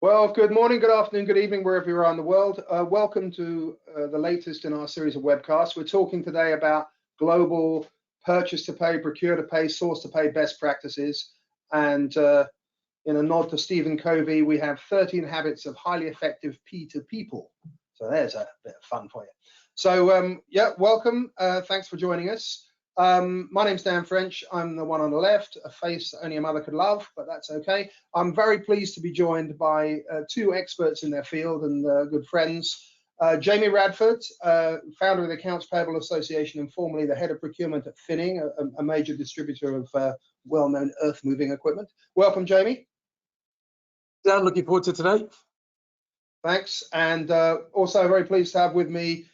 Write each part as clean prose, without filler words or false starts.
Well, good morning, good afternoon, good evening, wherever you are in the world. Welcome to the latest in our series of webcasts. We're talking today about global purchase to pay, procure to pay, source to pay best practices. And in a nod to Stephen Covey, we have 13 habits of highly effective P2 people. So there's a bit of fun for you. So yeah, welcome. Thanks for joining us. My name's Dan French. I'm the one on the left, a face that only a mother could love, but that's okay. I'm very pleased to be joined by two experts in their field and good friends. Jamie Radford, founder of the Accounts Payable Association and formerly the head of procurement at Finning, a major distributor of well-known earth-moving equipment. Welcome, Jamie. Dan, looking forward to today. Thanks. And also very pleased to have with me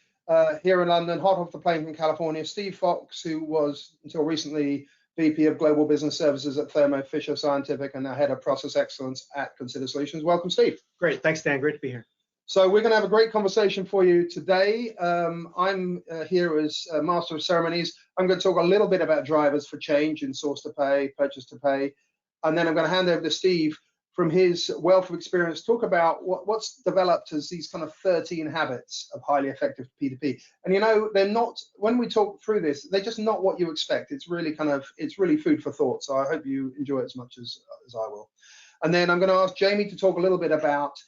here in London, hot off the plane from California, Steve Fox, who was until recently VP of Global Business Services at Thermo Fisher Scientific and now head of Process Excellence at Consider Solutions. Welcome, Steve. Great. Thanks, Dan. Great to be here. So we're going to have a great conversation for you today. I'm here as Master of Ceremonies. I'm going to talk a little bit about drivers for change in source to pay, purchase to pay, and then I'm going to hand over to Steve from his wealth of experience, talk about what's developed as these kind of 13 habits of highly effective P2P. And you know, they're not, when we talk through this, they're just not what you expect. It's really it's really food for thought. So I hope you enjoy it as much as I will. And then I'm going to ask Jamie to talk a little bit about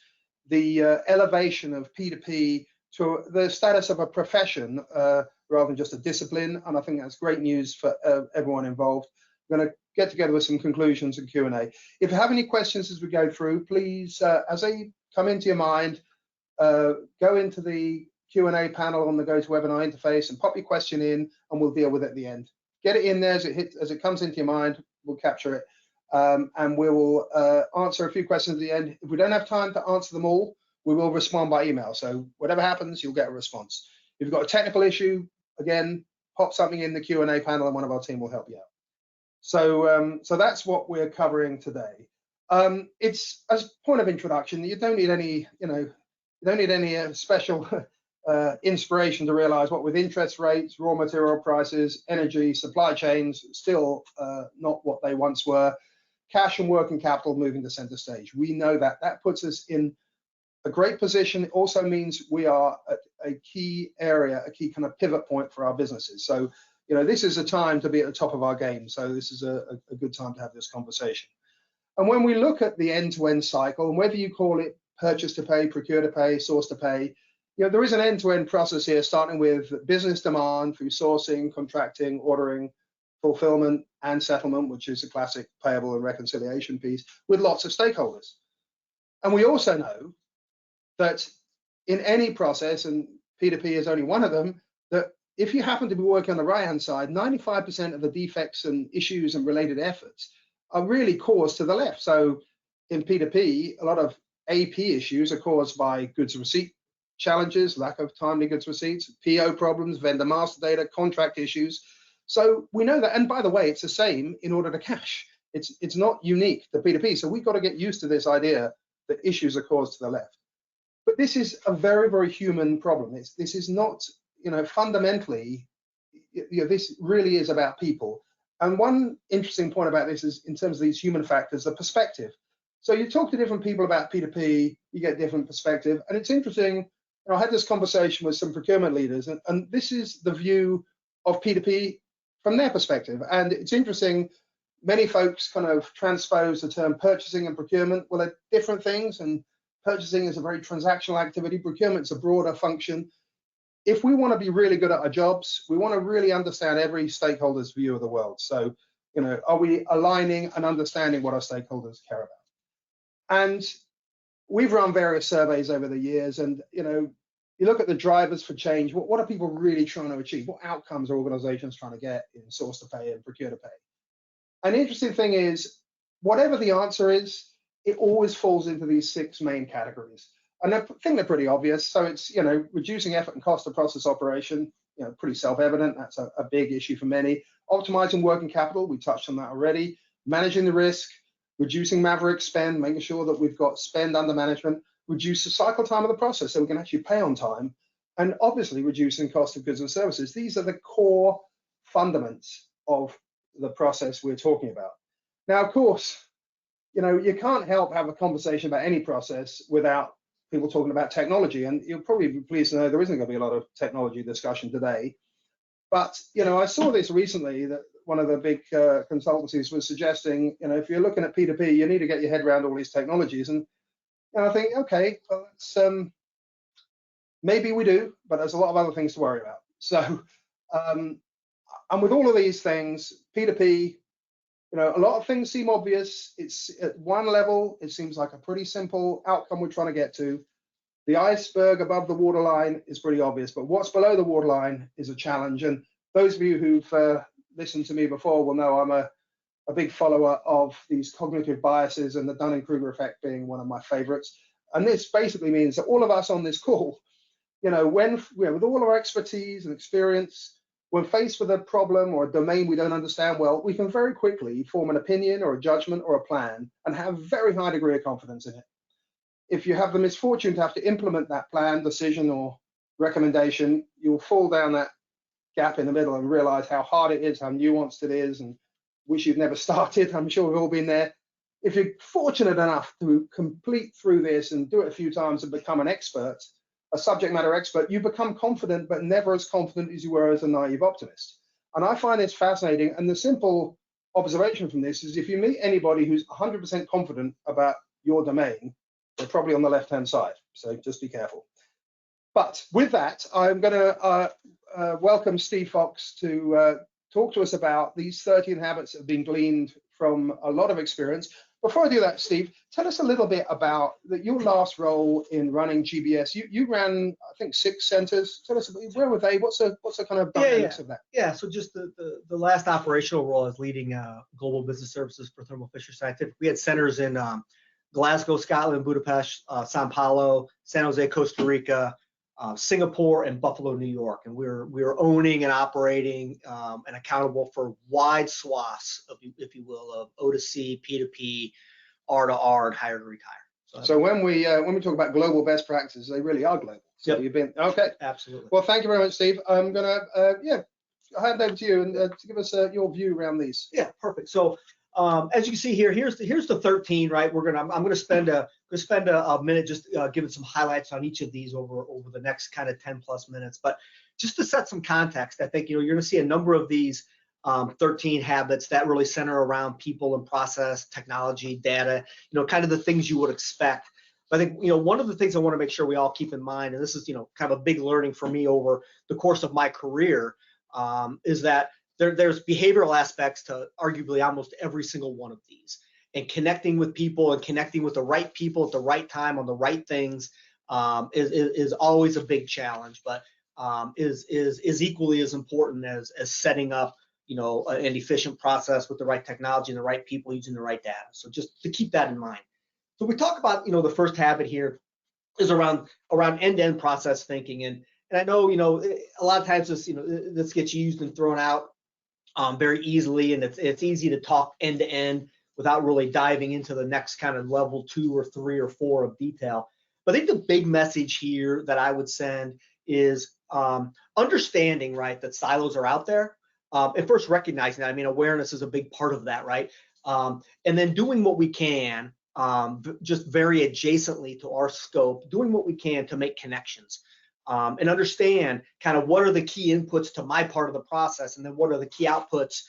the elevation of P2P to the status of a profession rather than just a discipline. And I think that's great news for everyone involved. I'm going to get together with some conclusions and Q&A. If you have any questions as we go through, please, as they come into your mind, go into the Q&A panel on the GoToWebinar interface and pop your question in, and we'll deal with it at the end. Get it in there as it comes into your mind. We'll capture it, and we will answer a few questions at the end. If we don't have time to answer them all, we will respond by email. So whatever happens, you'll get a response. If you've got a technical issue, again, pop something in the Q&A panel, and one of our team will help you out. So that's what we're covering today. It's as a point of introduction. You don't need any, special inspiration to realize what with interest rates, raw material prices, energy, supply chains still not what they once were. Cash and working capital moving to center stage. We know that puts us in a great position. It also means we are at a key area, a key kind of pivot point for our businesses. So this is a time to be at the top of our game. So this is a good time to have this conversation. And when we look at the end-to-end cycle, and whether you call it purchase to pay, procure to pay, source to pay, there is an end-to-end process here, starting with business demand through sourcing, contracting, ordering, fulfillment, and settlement, which is a classic payable and reconciliation piece, with lots of stakeholders. And we also know that in any process, and P2P is only one of them, that if you happen to be working on the right-hand side, 95% of the defects and issues and related efforts are really caused to the left. So in P2P, a lot of AP issues are caused by goods receipt challenges, lack of timely goods receipts, PO problems, vendor master data, contract issues. So we know that, and by the way, it's the same in order to cash. It's not unique to P2P. So we've got to get used to this idea that issues are caused to the left. But this is a very, very human problem. This is not, fundamentally, this really is about people. And one interesting point about this is in terms of these human factors, the perspective. So you talk to different people about P2P, you get different perspective. And it's interesting, I had this conversation with some procurement leaders, and this is the view of P2P from their perspective. And it's interesting, many folks kind of transpose the term purchasing and procurement. Well, they're different things, and purchasing is a very transactional activity. Procurement's a broader function. If we want to be really good at our jobs, we want to really understand every stakeholder's view of the world. So, are we aligning and understanding what our stakeholders care about? And we've run various surveys over the years, and you look at the drivers for change. What are people really trying to achieve? What outcomes are organizations trying to get in source to pay and procure to pay? And the interesting thing is, whatever the answer is, it always falls into these 6 main categories. And I think they're pretty obvious. So it's, reducing effort and cost of process operation, pretty self-evident. That's a big issue for many. Optimizing working capital, we touched on that already. Managing the risk, reducing maverick spend, making sure that we've got spend under management, reduce the cycle time of the process so we can actually pay on time, and obviously reducing cost of goods and services. These are the core fundaments of the process we're talking about. Now, of course, you can't help have a conversation about any process without people talking about technology. And you'll probably be pleased to know there isn't going to be a lot of technology discussion today. But, I saw this recently that one of the big consultancies was suggesting, if you're looking at P2P, you need to get your head around all these technologies. And I think, okay, well, that's, maybe we do, but there's a lot of other things to worry about. So, and with all of these things, P2P, a lot of things seem obvious. It's at one level, it seems like a pretty simple outcome we're trying to get to. The iceberg above the waterline is pretty obvious, but what's below the waterline is a challenge. And those of you who've listened to me before will know I'm a big follower of these cognitive biases, and the Dunning-Kruger effect being one of my favorites. And this basically means that all of us on this call, when with all our expertise and experience, when faced with a problem or a domain we don't understand well, we can very quickly form an opinion or a judgment or a plan and have a very high degree of confidence in it. If you have the misfortune to have to implement that plan, decision, or recommendation, you'll fall down that gap in the middle and realize how hard it is, how nuanced it is, and wish you'd never started. I'm sure we've all been there. If you're fortunate enough to complete through this and do it a few times and become an expert, a subject matter expert, you become confident, but never as confident as you were as a naive optimist. And I find this fascinating. And the simple observation from this is if you meet anybody who's 100% confident about your domain, they're probably on the left-hand side. So just be careful. But with that, I'm going to welcome Steve Fox to talk to us about these 13 habits that have been gleaned from a lot of experience. Before I do that, Steve, tell us a little bit about your last role in running GBS. You ran, I think, 6 centers. Tell us, where were they? What's the kind of dynamics of that? Yeah, so just the last operational role is leading global business services for Thermo Fisher Scientific. We had centers in Glasgow, Scotland, Budapest, Sao Paulo, San Jose, Costa Rica, Singapore, and Buffalo, New York. And we were owning and operating and accountable for wide swaths of, if you will, of O2C, P2P, R2R, and hire to retire. So when we talk about global best practices, they really are global. So Yep. You've been okay. Absolutely. Well, thank you very much, Steve. I'm gonna hand over to you and to give us your view around these. Yeah, perfect. So as you can see here, here's the 13, right? I'm gonna spend a minute just giving some highlights on each of these over the next kind of 10 plus minutes. But just to set some context, I think you're gonna see a number of these 13 habits that really center around people and process, technology, data, kind of the things you would expect. But I think one of the things I want to make sure we all keep in mind, and this is kind of a big learning for me over the course of my career, is that there's behavioral aspects to arguably almost every single one of these, and connecting with people and connecting with the right people at the right time on the right things is always a big challenge, but is equally as important as setting up an efficient process with the right technology and the right people using the right data. So just to keep that in mind. So we talk about the first habit here is around end-to-end process thinking, and I know a lot of times this gets used and thrown out very easily, and it's easy to talk end to end without really diving into the next kind of level 2 or 3 or 4 of detail. But I think the big message here that I would send is understanding, right, that silos are out there, and first recognizing that. I mean, awareness is a big part of that, right? And then doing what we can, just very adjacently to our scope, doing what we can to make connections. And understand kind of what are the key inputs to my part of the process, and then what are the key outputs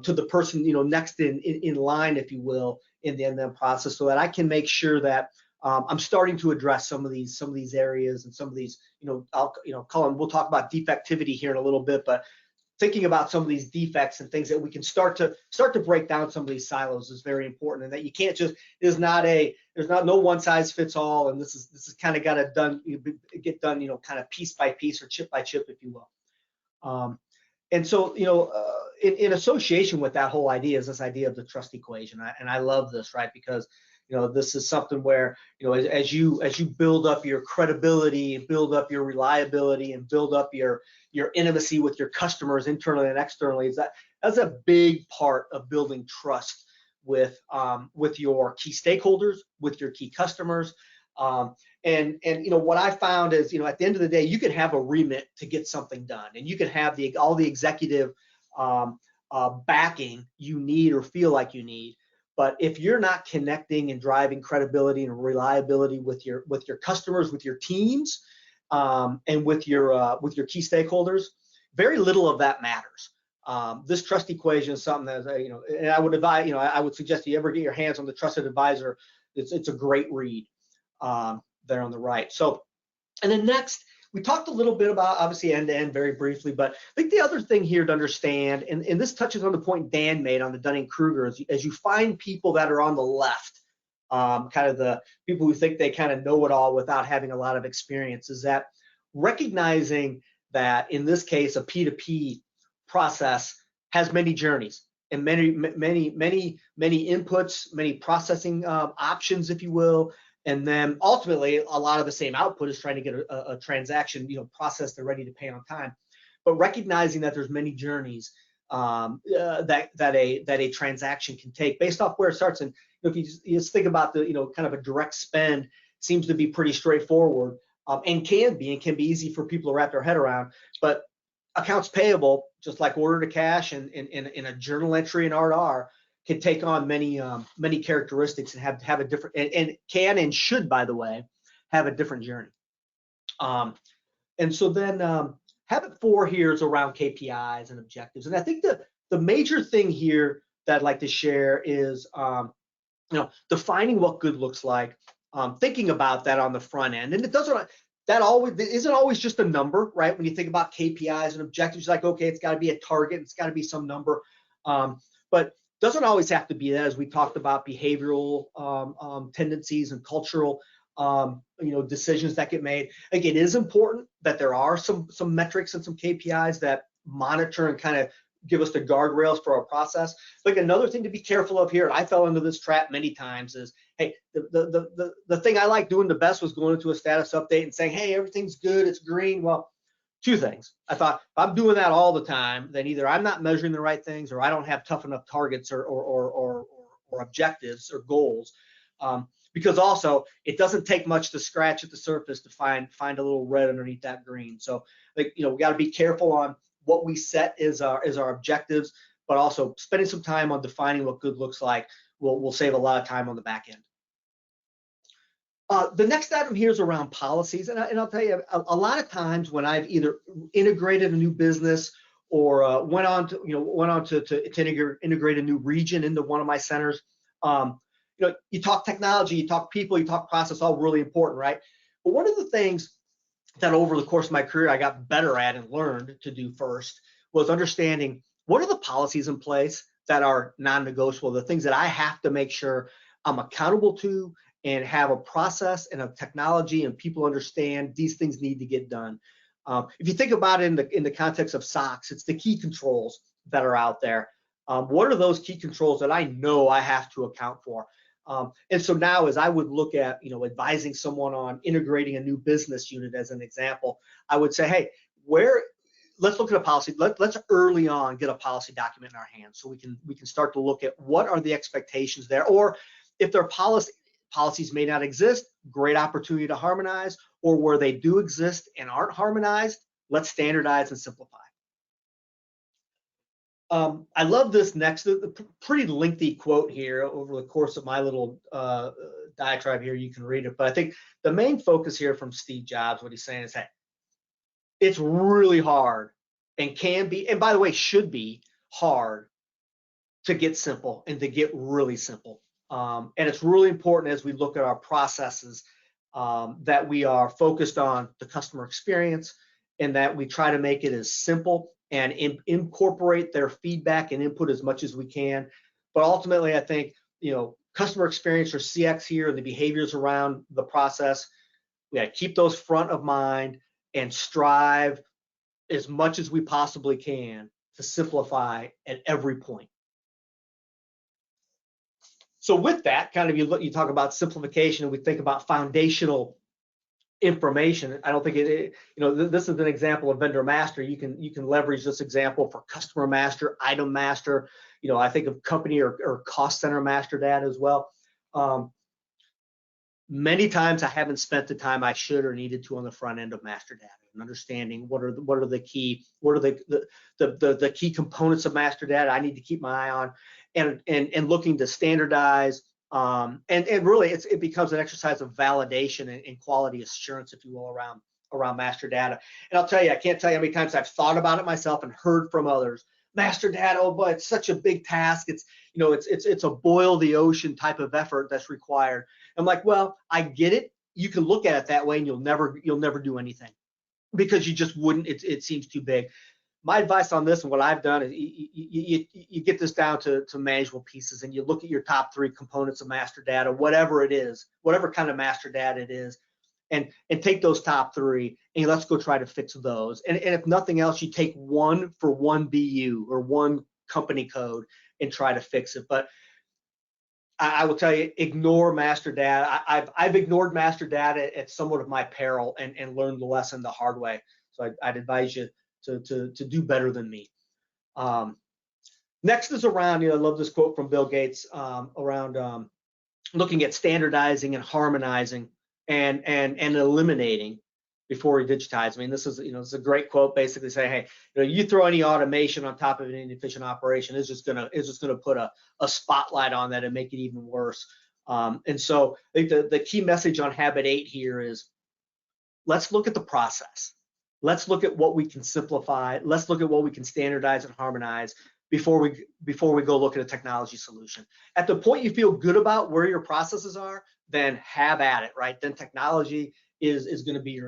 to the person next in line, if you will, in the end-to-end process, so that I can make sure that I'm starting to address some of these areas and some of these we'll talk about defectivity here in a little bit, but thinking about some of these defects and things that we can start to break down some of these silos is very important, and that you can't just there's no one size fits all, and this is kind of got to get done kind of piece by piece or chip by chip, if you will. And so in association with that whole idea is this idea of the trust equation, and I love this, right? Because this is something where as you build up your credibility, build up your reliability, and build up your intimacy with your customers internally and externally, that's a big part of building trust with your key stakeholders, with your key customers. And what I found is at the end of the day, you can have a remit to get something done, and you can have all the executive backing you need or feel like you need. But if you're not connecting and driving credibility and reliability with your customers, with your teams, and with your key stakeholders, very little of that matters. This trust equation is something that, and I would advise, I would suggest you ever get your hands on the Trusted Advisor. It's a great read there on the right. So, and then next, we talked a little bit about obviously end-to-end very briefly, but I think the other thing here to understand, and this touches on the point Dan made on the Dunning-Kruger, as you find people that are on the left, kind of the people who think they kind of know it all without having a lot of experience, is that recognizing that in this case, a P2P process has many journeys and many inputs, many processing options, if you will. And then ultimately, a lot of the same output is trying to get a transaction, processed and ready to pay on time. But recognizing that there's many journeys that a transaction can take based off where it starts. And if you just think about the kind of a direct spend, seems to be pretty straightforward and can be easy for people to wrap their head around. But accounts payable, just like order to cash and in a journal entry in R2R, can take on many characteristics and have a different and can and should, by the way, have a different journey. And so then habit 4 here is around KPIs and objectives. And I think the major thing here that I'd like to share is defining what good looks like, thinking about that on the front end. And it isn't always just a number, right? When you think about KPIs and objectives, like, okay, it's got to be a target, it's got to be some number, but doesn't always have to be that. As we talked about behavioral tendencies and cultural decisions that get made. Again, it is important that there are some metrics and some KPIs that monitor and kind of give us the guardrails for our process. Like, another thing to be careful of here, and I fell into this trap many times, is, hey, the thing I like doing the best was going into a status update and saying, hey, everything's good, it's green. Well, 2 things. I thought, if I'm doing that all the time, then either I'm not measuring the right things, or I don't have tough enough targets or objectives or goals. Because also, it doesn't take much to scratch at the surface to find a little red underneath that green. So, we got to be careful on what we set as our objectives, but also spending some time on defining what good looks like will save a lot of time on the back end. The next item here is around policies, and I'll tell you, a lot of times when I've either integrated a new business or went on to integrate a new region into one of my centers, you talk technology, you talk people, you talk process, all really important, right? But one of the things that over the course of my career I got better at and learned to do first was understanding what are the policies in place that are non-negotiable, the things that I have to make sure I'm accountable to, and have a process and a technology and people understand these things need to get done. If you think about it in the context of SOX, it's the key controls that are out there. What are those key controls that I know I have to account for? And so now, as I would look at, advising someone on integrating a new business unit as an example, I would say, hey, let's look at a policy. Let's early on get a policy document in our hands so we can start to look at what are the expectations there, or if there are policies may not exist, great opportunity to harmonize, or where they do exist and aren't harmonized, let's standardize and simplify. I love this next, pretty lengthy quote here over the course of my little diatribe here. You can read it, but I think the main focus here from Steve Jobs, what he's saying is, hey, it's really hard and can be, and by the way, should be hard to get simple and to get really simple. And it's really important as we look at our processes that we are focused on the customer experience and that we try to make it as simple and incorporate their feedback and input as much as we can. But ultimately, I think, customer experience, or CX here, and the behaviors around the process, we got to keep those front of mind and strive as much as we possibly can to simplify at every point. So with that, kind of you talk about simplification, and we think about foundational information. I don't think this is an example of vendor master. You can leverage this example for customer master, item master. I think of company or cost center master data as well. Many times I haven't spent the time I should or needed to on the front end of master data and understanding what are the key components of master data I need to keep my eye on. and looking to standardize. And really, it becomes an exercise of validation and quality assurance, if you will, around master data. And I'll tell you, I can't tell you how many times I've thought about it myself and heard from others. Master data, oh boy, it's such a big task. It's a boil the ocean type of effort that's required. I'm like, well, I get it. You can look at it that way, and you'll never do anything because you just wouldn't. It seems too big. My advice on this and what I've done is you get this down to manageable pieces, and you look at your top 3 components of master data, whatever it is, whatever kind of master data it is, and take those top 3 and let's go try to fix those. And if nothing else, you take one for one BU or one company code and try to fix it. But I will tell you, ignore master data. I've ignored master data at somewhat of my peril and learned the lesson the hard way. So I'd advise you to do better than me. Next is around, I love this quote from Bill Gates around looking at standardizing and harmonizing and eliminating before we digitize. I mean, this is a great quote, basically saying, hey, you throw any automation on top of an inefficient operation, it's just gonna put a spotlight on that and make it even worse. And so I think the key message on habit 8 here is, let's look at the process. Let's look at what we can simplify. Let's look at what we can standardize and harmonize before we go look at a technology solution. At the point you feel good about where your processes are, then have at it, right? Then technology is going to be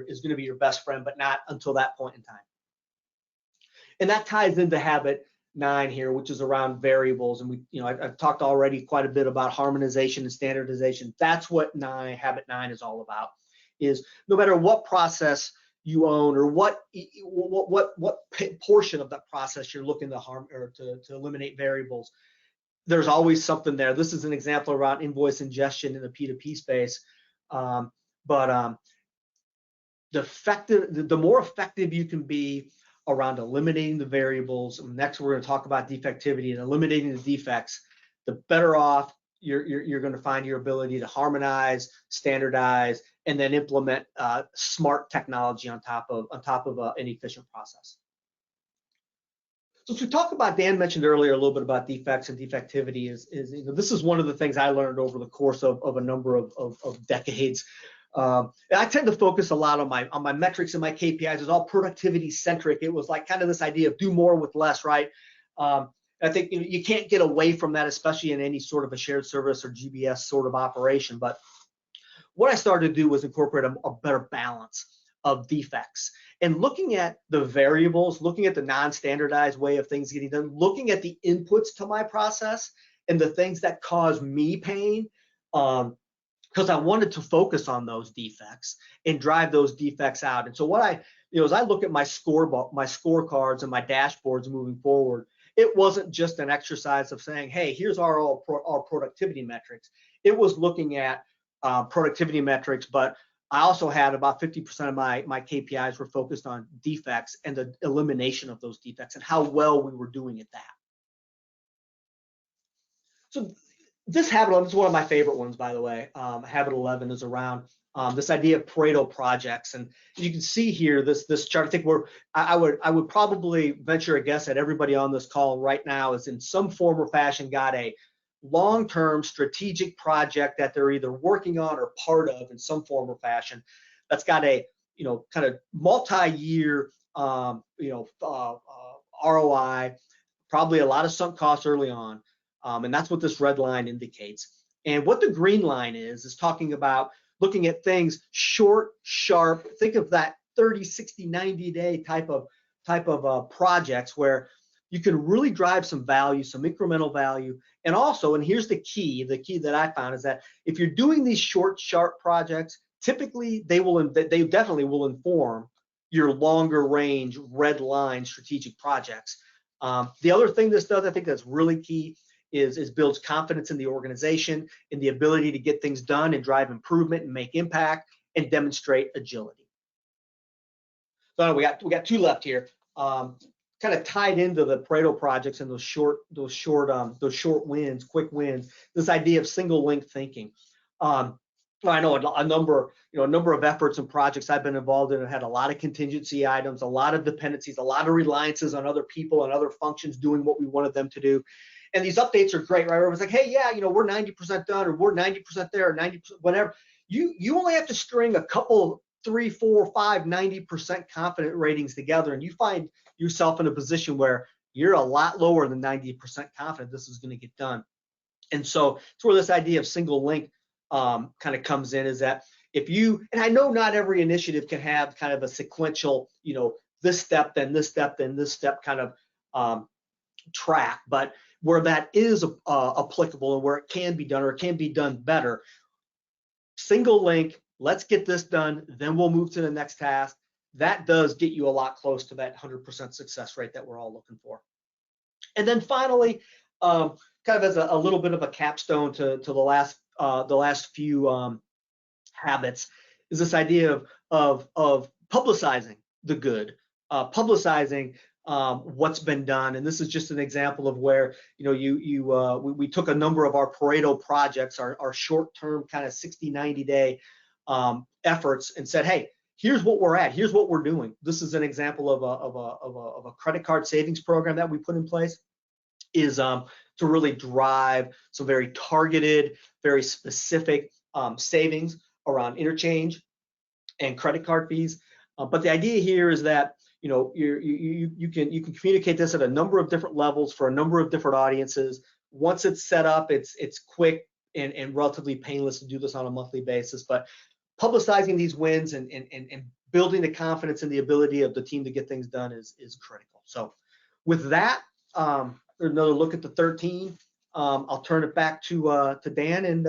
your best friend, but not until that point in time. And that ties into habit 9 here, which is around variables. And I've talked already quite a bit about harmonization and standardization. That's what habit 9 is all about. Is no matter what process you own or what portion of that process you're looking to harm or to eliminate variables, there's always something there. This is an example around invoice ingestion in the P2P space. The more effective you can be around eliminating the variables, and next we're going to talk about defectivity and eliminating the defects, the better off you're going to find your ability to harmonize, standardize, and then implement smart technology on top of an efficient process. So to talk about, Dan mentioned earlier a little bit about defects and defectivity. This is one of the things I learned over the course of a number of decades. And I tend to focus a lot on my metrics and my KPIs. It's all productivity centric. It was like kind of this idea of do more with less, right? I think you can't get away from that, especially in any sort of a shared service or GBS sort of operation. But what I started to do was incorporate a better balance of defects and looking at the variables, looking at the non-standardized way of things getting done, looking at the inputs to my process and the things that cause me pain, because I wanted to focus on those defects and drive those defects out. And so as I look at my scorecards and my dashboards moving forward, it wasn't just an exercise of saying, hey, here's our productivity metrics. It was looking at productivity metrics, but I also had about 50% of my KPIs were focused on defects and the elimination of those defects and how well we were doing at that. So this habit, this is one of my favorite ones, by the way. Habit 11 is around this idea of Pareto projects, and you can see here this chart. I think I would probably venture a guess that everybody on this call right now is in some form or fashion got a long-term strategic project that they're either working on or part of in some form or fashion. That's got a kind of multi-year ROI, probably a lot of sunk costs early on, and that's what this red line indicates. And what the green line is talking about looking at things short, sharp. Think of that 30, 60, 90 day type of projects where you can really drive some value, some incremental value. And also, and here's the key that I found is that if you're doing these short, sharp projects, typically they definitely will inform your longer range red line strategic projects. The other thing this does, I think that's really key, is builds confidence in the organization, in the ability to get things done and drive improvement and make impact and demonstrate agility. So we got 2 left here. Kind of tied into the Pareto projects and those short wins, quick wins. This idea of single link thinking. I know a number of efforts and projects I've been involved in have had a lot of contingency items, a lot of dependencies, a lot of reliances on other people and other functions doing what we wanted them to do. And these updates are great, right? Everyone's like, hey, yeah, we're 90% done, or we're 90% there, or 90%, whatever. You only have to string a couple, 3, 4, 5, 90% confident ratings together, and you find yourself in a position where you're a lot lower than 90% confident this is going to get done. And so it's where this idea of single link kind of comes in, is that if you, and I know not every initiative can have kind of a sequential, this step, then this step, then this step kind of track, but where that is applicable and where it can be done, or it can be done better, single link, let's get this done, then we'll move to the next task. That does get you a lot close to that 100% success rate that we're all looking for. And then finally, kind of as a little bit of a capstone to the last few habits, is this idea of publicizing the good, publicizing what's been done. And this is just an example of where we took a number of our Pareto projects, our short-term kind of 60, 90-day efforts, and said, hey, here's what we're at, here's what we're doing. This is an example of a credit card savings program that we put in place, is to really drive some very targeted, very specific savings around interchange and credit card fees. But the idea here is that you can communicate this at a number of different levels for a number of different audiences. Once it's set up, it's quick and relatively painless to do this on a monthly basis. But publicizing these wins and building the confidence and the ability of the team to get things done is critical. So with that, another look at the 13. I'll turn it back to Dan and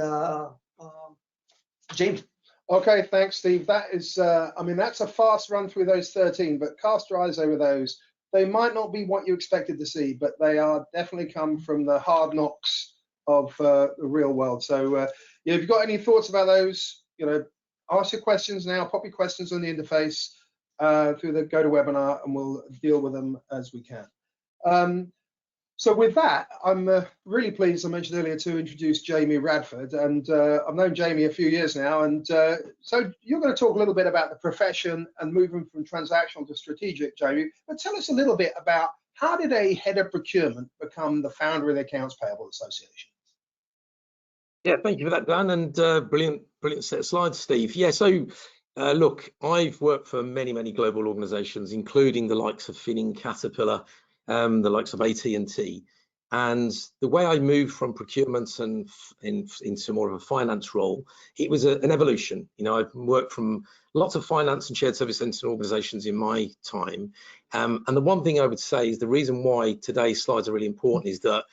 James. Okay, thanks, Steve. That is, that's a fast run through those 13, but cast your eyes over those. They might not be what you expected to see, but they are definitely come from the hard knocks of the real world. So, if you've got any thoughts about those, ask your questions now. Pop your questions on the interface through the GoToWebinar, and we'll deal with them as we can. So with that, I'm really pleased, I mentioned earlier, to introduce Jamie Radford, and I've known Jamie a few years now, and so you're going to talk a little bit about the profession and moving from transactional to strategic, Jamie, but tell us a little bit about how did a head of procurement become the founder of the Accounts Payable Association? Yeah, thank you for that, Dan, and brilliant set of slides, Steve. Yeah, so look, I've worked for many global organizations, including the likes of Finning, Caterpillar, the likes of AT&T, and the way I moved from procurement and into more of a finance role, it was an evolution. I've worked from lots of finance and shared service center organizations in my time, and the one thing I would say is the reason why today's slides are really important is that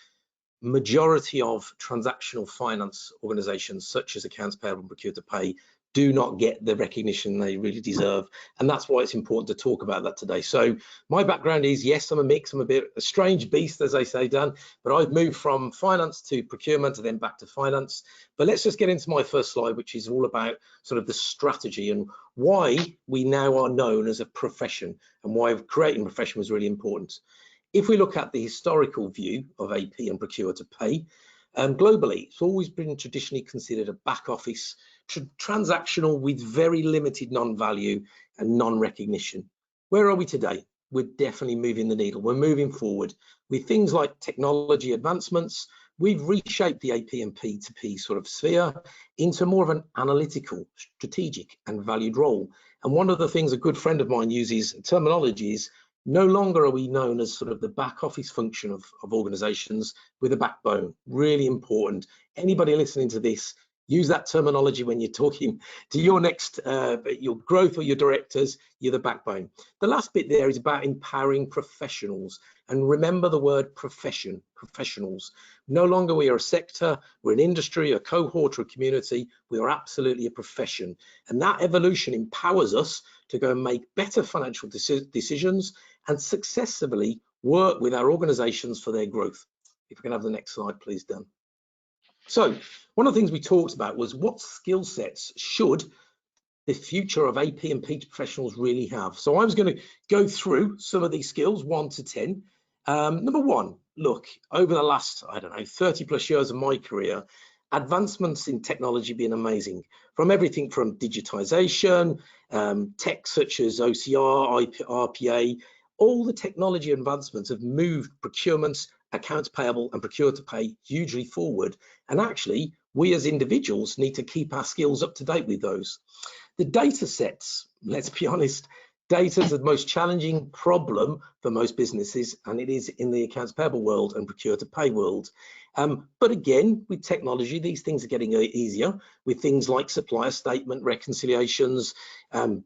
majority of transactional finance organizations, such as Accounts Payable and Procure to Pay, do not get the recognition they really deserve, and that's why it's important to talk about that today. So my background is, yes, I'm a mix, I'm a bit a strange beast, as they say, Dan, but I've moved from finance to procurement and then back to finance. But let's just get into my first slide, which is all about sort of the strategy and why we now are known as a profession, and why creating a profession was really important. If we look at the historical view of AP and Procure to Pay, globally, it's always been traditionally considered a back office, transactional with very limited non-value and non-recognition. Where are we today? We're definitely moving the needle. We're moving forward with things like technology advancements. We've reshaped the AP and P2P sort of sphere into more of an analytical, strategic and valued role. And one of the things a good friend of mine uses terminology is, no longer are we known as sort of the back office function of organizations with a backbone. Really important. Anybody listening to this, use that terminology when you're talking to your next, your growth or your directors, you're the backbone. The last bit there is about empowering professionals. And remember the word profession, professionals. No longer we are a sector, we're an industry, a cohort, or a community. We are absolutely a profession. And that evolution empowers us to go and make better financial decisions and successfully work with our organizations for their growth. If we can have the next slide, please, Dan. So one of the things we talked about was what skill sets should the future of AP and P professionals really have. So I was going to go through some of these skills, 1 to 10. Number one, look, over the last, 30 plus years of my career, advancements in technology have been amazing, from everything from digitization, tech such as OCR, RPA, all the technology advancements have moved procurement accounts payable and procure to pay hugely forward. And actually, we as individuals need to keep our skills up to date with those. The data sets, let's be honest, data is the most challenging problem for most businesses, and it is in the accounts payable world and procure to pay world. But again, with technology, these things are getting easier with things like supplier statement reconciliations,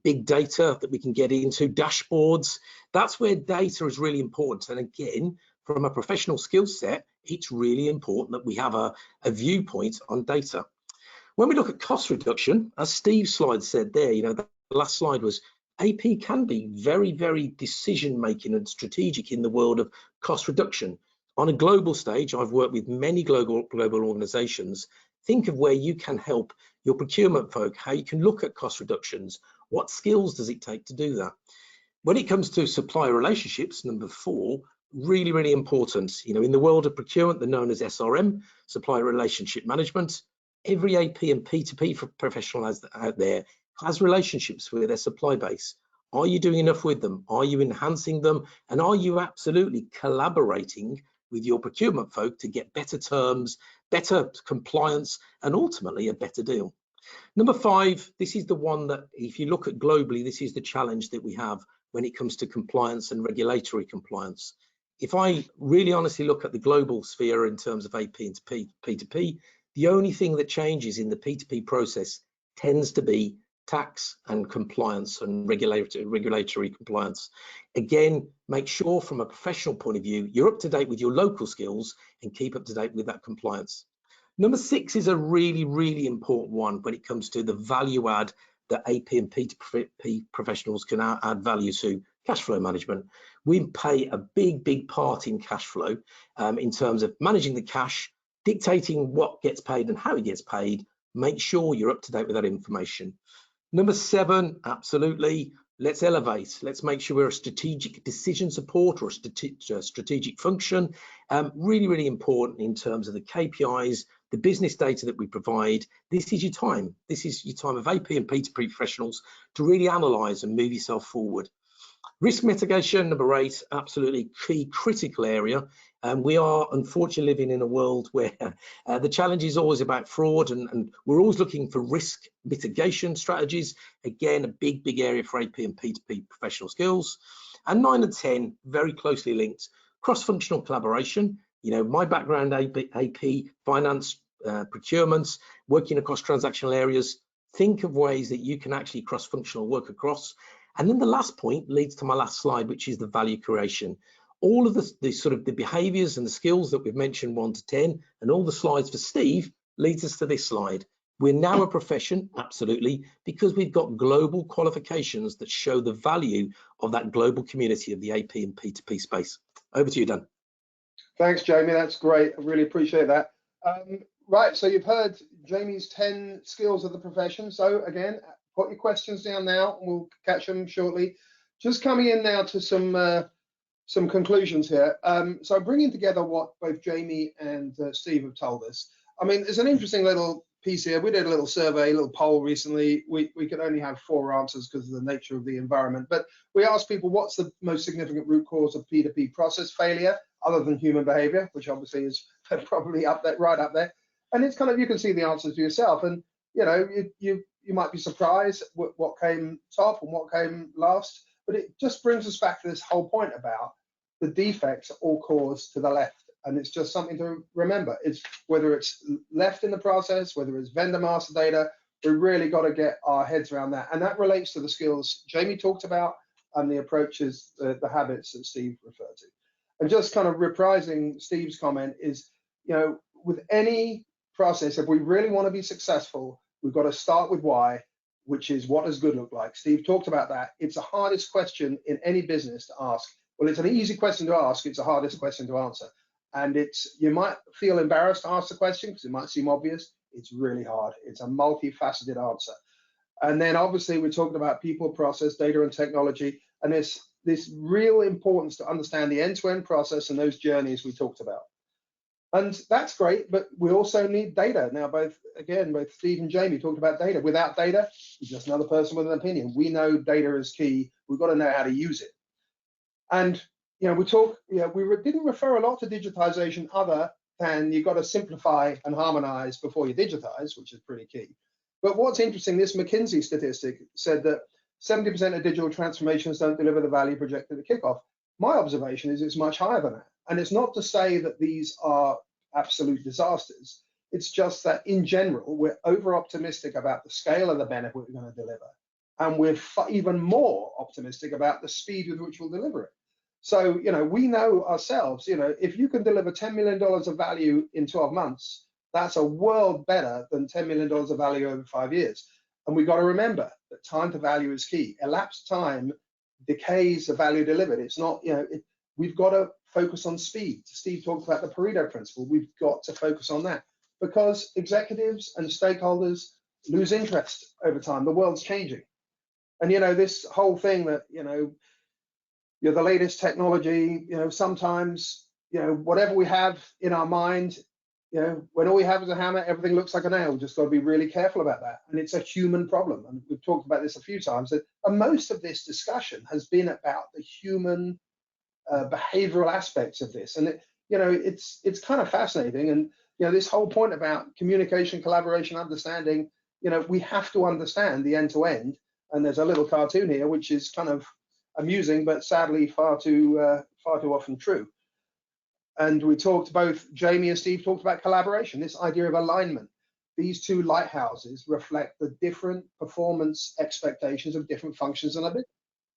big data that we can get into, dashboards. That's where data is really important. And again, from a professional skill set, it's really important that we have a viewpoint on data. When we look at cost reduction, as Steve's slide said there, the last slide was AP can be very, very decision-making and strategic in the world of cost reduction. On a global stage, I've worked with many global organizations. Think of where you can help your procurement folk, how you can look at cost reductions. What skills does it take to do that? When it comes to supplier relationships, number 4, really, really important. In the world of procurement, they're known as SRM, supplier relationship management. Every AP and P2P professional out there has relationships with their supply base. Are you doing enough with them? Are you enhancing them? And are you absolutely collaborating with your procurement folk to get better terms, better compliance, and ultimately a better deal? Number 5, this is the one that, if you look at globally, this is the challenge that we have when it comes to compliance and regulatory compliance. If I really honestly look at the global sphere in terms of AP and P2P, the only thing that changes in the P2P process tends to be tax and compliance and regulatory compliance. Again, make sure from a professional point of view, you're up to date with your local skills and keep up to date with that compliance. Number 6 is a really, really important one when it comes to the value add that AP and P2P professionals can add value to. Cash flow management. We play a big, big part in cash flow in terms of managing the cash, dictating what gets paid and how it gets paid. Make sure you're up to date with that information. Number 7, absolutely, let's elevate. Let's make sure we're a strategic decision support or a strategic function. Really, really important in terms of the KPIs, the business data that we provide. This is your time. This is your time of AP and P2P professionals to really analyze and move yourself forward. Risk mitigation, number 8, absolutely key, critical area. We are unfortunately living in a world where the challenge is always about fraud, and we're always looking for risk mitigation strategies. Again, a big, big area for AP and P2P professional skills. And 9 and 10, very closely linked. Cross-functional collaboration. My background, AP, finance, procurement, working across transactional areas. Think of ways that you can actually cross-functional work across. And then the last point leads to my last slide, which is the value creation. All of the sort of the behaviors and the skills that we've mentioned 1 to 10, and all the slides for Steve leads us to this slide. We're now a profession, absolutely, because we've got global qualifications that show the value of that global community of the AP and P2P space. Over to you, Dan. Thanks, Jamie. That's great. I really appreciate that. Right, so you've heard Jamie's 10 skills of the profession. So again, put your questions down now, and we'll catch them shortly. Just coming in now to some conclusions here. So bringing together what both Jamie and Steve have told us. I mean, there's an interesting little piece here. We did a little survey, a little poll recently. We could only have 4 answers because of the nature of the environment. But we asked people, what's the most significant root cause of P2P process failure, other than human behavior, which obviously is probably up there, right up there. And it's kind of, you can see the answers for yourself. And you might be surprised what came top and what came last, but it just brings us back to this whole point about the defects are all caused to the left. And it's just something to remember. It's whether it's left in the process, whether it's vendor master data, we really got to get our heads around that. And that relates to the skills Jamie talked about and the approaches, the habits that Steve referred to. And just kind of reprising Steve's comment is, with any process, if we really want to be successful, we've got to start with why, which is what does good look like? Steve talked about that. It's the hardest question in any business to ask. Well, it's an easy question to ask. It's the hardest question to answer. And you might feel embarrassed to ask the question because it might seem obvious. It's really hard. It's a multifaceted answer. And then obviously we're talking about people, process, data, and technology. And this real importance to understand the end-to-end process and those journeys we talked about. And that's great, but we also need data. Now, both Steve and Jamie talked about data. Without data, you're just another person with an opinion. We know data is key. We've got to know how to use it. And we didn't refer a lot to digitization other than you've got to simplify and harmonize before you digitize, which is pretty key. But what's interesting, this McKinsey statistic said that 70% of digital transformations don't deliver the value projected at kickoff. My observation is it's much higher than that. And it's not to say that these are absolute disasters. It's just that in general, we're over optimistic about the scale of the benefit we're going to deliver. And we're even more optimistic about the speed with which we'll deliver it. So, we know ourselves, if you can deliver $10 million of value in 12 months, that's a world better than $10 million of value over 5 years. And we've got to remember that time to value is key. Elapsed time decays the value delivered. It's not, we've got to focus on speed. Steve talked about the Pareto principle. We've got to focus on that because executives and stakeholders lose interest over time. The world's changing. And, this whole thing that, you're the latest technology, sometimes, whatever we have in our mind, when all we have is a hammer, everything looks like a nail. We've just got to be really careful about that. And it's a human problem. And we've talked about this a few times. And most of this discussion has been about the human behavioral aspects of this. And, it's kind of fascinating. And, this whole point about communication, collaboration, understanding, we have to understand the end to end. And there's a little cartoon here, which is kind of amusing, but sadly far too often true. And we talked, both Jamie and Steve talked about collaboration, this idea of alignment. These two lighthouses reflect the different performance expectations of different functions in a business.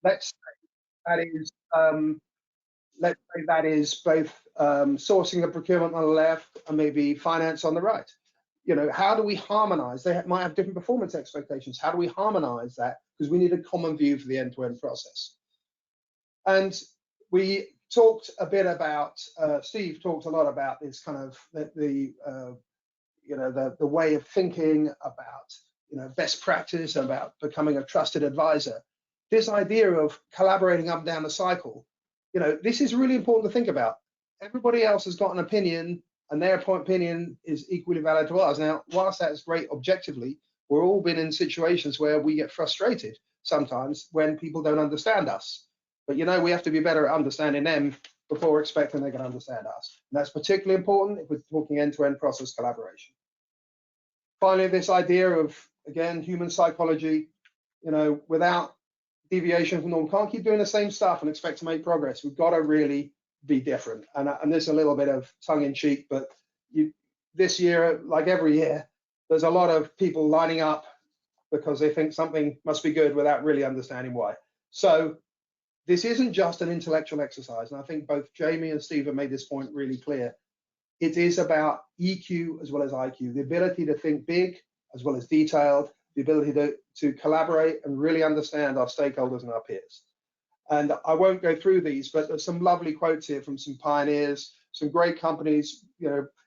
Let's say that is both sourcing and procurement on the left and maybe finance on the right. How do we harmonize? They might have different performance expectations. How do we harmonize that? Because we need a common view for the end-to-end process. And we talked a bit about, Steve talked a lot about this kind of the way of thinking about, best practice, about becoming a trusted advisor. This idea of collaborating up and down the cycle, this is really important to think about. Everybody else has got an opinion and their opinion is equally valid to ours. Now, whilst that's great objectively, we've all been in situations where we get frustrated sometimes when people don't understand us. But we have to be better at understanding them before expecting they can understand us. And that's particularly important if we're talking end-to-end process collaboration. Finally, this idea of, again, human psychology, without deviation from norm, can't keep doing the same stuff and expect to make progress. We've got to really be different. And there's a little bit of tongue-in-cheek, but this year, like every year, there's a lot of people lining up because they think something must be good without really understanding why. So this isn't just an intellectual exercise, and I think both Jamie and Steve have made this point really clear. It is about EQ as well as IQ, the ability to think big as well as detailed, the ability to collaborate and really understand our stakeholders and our peers. And I won't go through these, but there's some lovely quotes here from some pioneers, some great companies,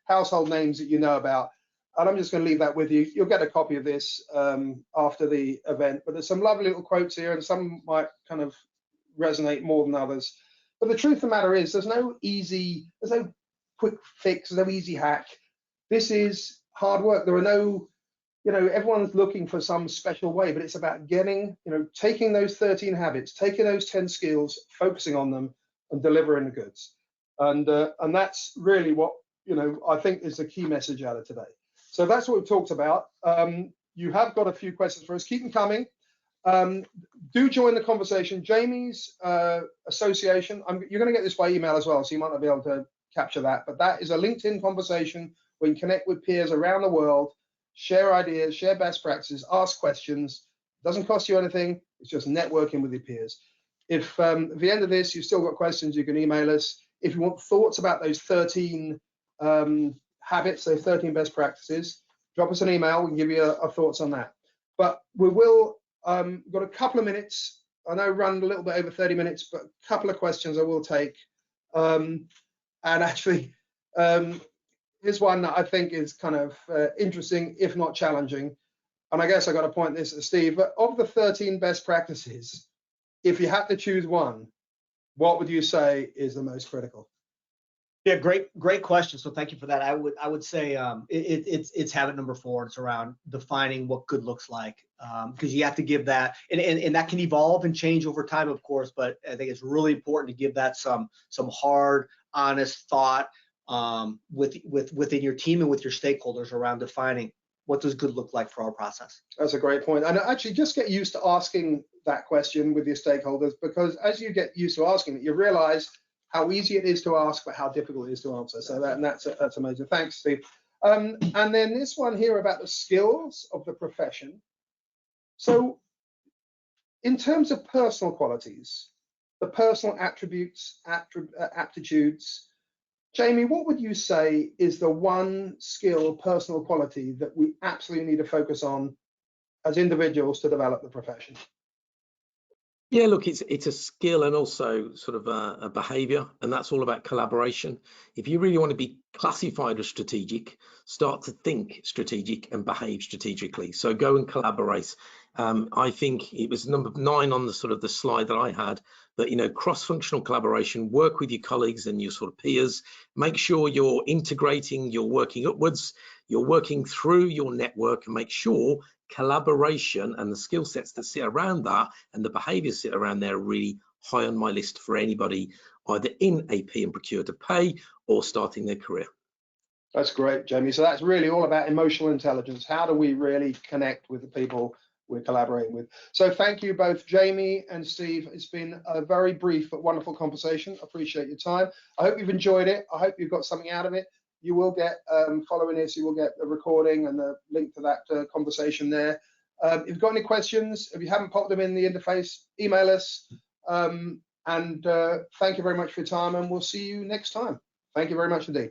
household names that you know about. And I'm just going to leave that with you. You'll get a copy of this after the event, but there's some lovely little quotes here, and some might kind of resonate more than others. But the truth of the matter is there's no quick fix, no easy hack. This is hard work. There are no, everyone's looking for some special way, but it's about getting, taking those 13 habits, taking those 10 skills, focusing on them and delivering the goods. And that's really what, I think is the key message out of today. So that's what we've talked about. You have got a few questions for us. Keep them coming. Do join the conversation. Jamie's association, you're going to get this by email as well, so you might not be able to capture that, but that is a LinkedIn conversation where you can connect with peers around the world, share ideas, share best practices, ask questions. It doesn't cost you anything. It's just networking with your peers. If at the end of this, you've still got questions, you can email us. If you want thoughts about those 13 habits, those 13 best practices, drop us an email. We can give you our thoughts on that. But we will, got a couple of minutes. I know run a little bit over 30 minutes, but a couple of questions I will take. And actually, here's one that I think is kind of interesting, if not challenging. And I guess I got to point this at Steve, but of the 13 best practices, if you had to choose one, what would you say is the most critical? Yeah, great question. So thank you for that. I would say it's habit number 4. It's around defining what good looks like, because you have to give that, and that can evolve and change over time, of course. But I think it's really important to give that some hard, honest thought within your team and with your stakeholders around defining what does good look like for our process. That's a great point. And actually, just get used to asking that question with your stakeholders, because as you get used to asking it, you realize how easy it is to ask, but how difficult it is to answer. So that's amazing. Thanks, Steve. And then this one here about the skills of the profession. So in terms of personal qualities, the personal attributes, aptitudes, Jamie, what would you say is the one skill, personal quality that we absolutely need to focus on as individuals to develop the profession? Yeah, look, it's a skill and also sort of a behavior, and that's all about collaboration. If you really want to be classified as strategic, start to think strategic and behave strategically. So go and collaborate. I think it was number 9 on the sort of the slide that I had, that, you know, cross-functional collaboration, work with your colleagues and your sort of peers, make sure you're integrating, you're working upwards, you're working through your network, and make sure collaboration and the skill sets that sit around that and the behaviors sit around there are really high on my list for anybody either in AP and procure to pay or starting their career. That's great, Jamie. So that's really all about emotional intelligence. How do we really connect with the people we're collaborating with? So thank you both, Jamie and Steve. It's been a very brief but wonderful conversation. Appreciate your time. I hope you've enjoyed it. I hope you've got something out of it. You will get, following this, you will get the recording and the link to that conversation there. If you've got any questions, if you haven't popped them in the interface, email us. And thank you very much for your time, and we'll see you next time. Thank you very much indeed.